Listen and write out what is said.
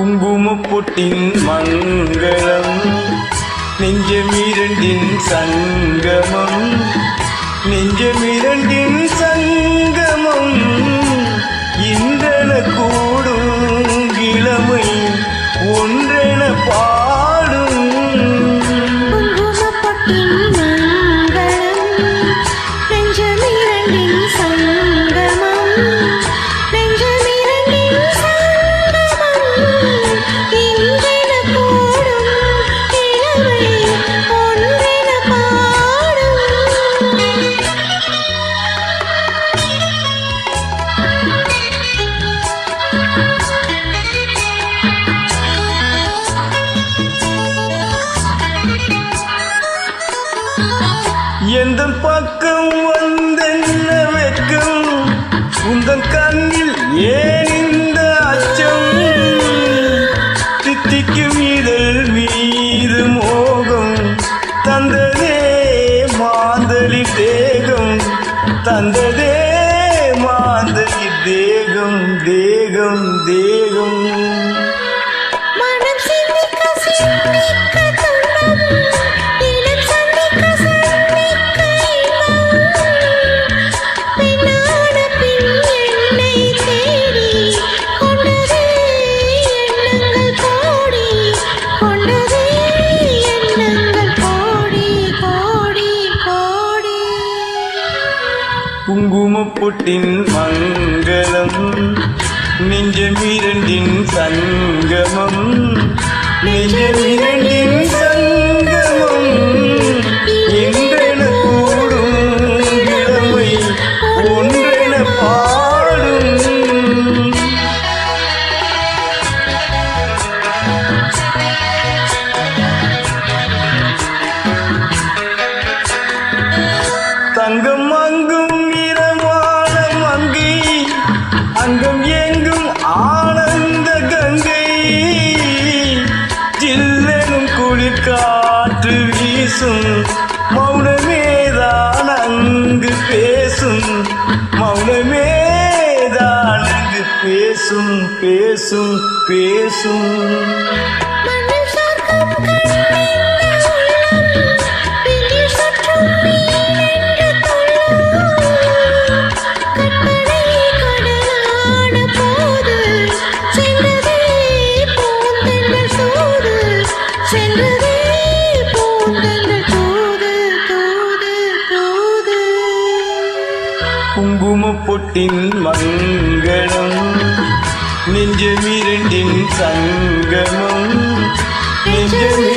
குங்குமப்பொட்டின் மங்களம் நெஞ்சமிரண்டின் சங்கமம் நெஞ்சமிரண்டின் சங்கமம் இன்றென கூடும் இளமை ஒன்றென பாடும் எந்தன் பக்கம் வந்தென்ன வெட்கம் உந்தன் கண்ணில் ஏன் இந்த அச்சம் தித்திக்கும் இதழ் மீது மோகம் தந்ததே மாந்தளி தேகம் தந்ததே மாந்தளி தேகம் தேகம் தேகம் குங்குமப்பொட்டின் மங்களம் நெஞ்சமிரண்டின் சங்கமம் நெஞ்சமிரண்டின் சங்கமம் இன்றென கூடும் இளமை ஒன்றென பாடும் தங்கம் அங்கும் அங்கம் எங்கும் ஆனந்த கங்கை ஜில்லெனும் குளிர்காற்று வீசும் மௌனமேதான் அங்கு பேசும் மௌனமேதான் அங்கு பேசும் பேசும் பேசும் குங்குமப்பொட்டின் மங்களம் நெஞ்சமிரண்டின் சங்கமம் நெஞ்சமி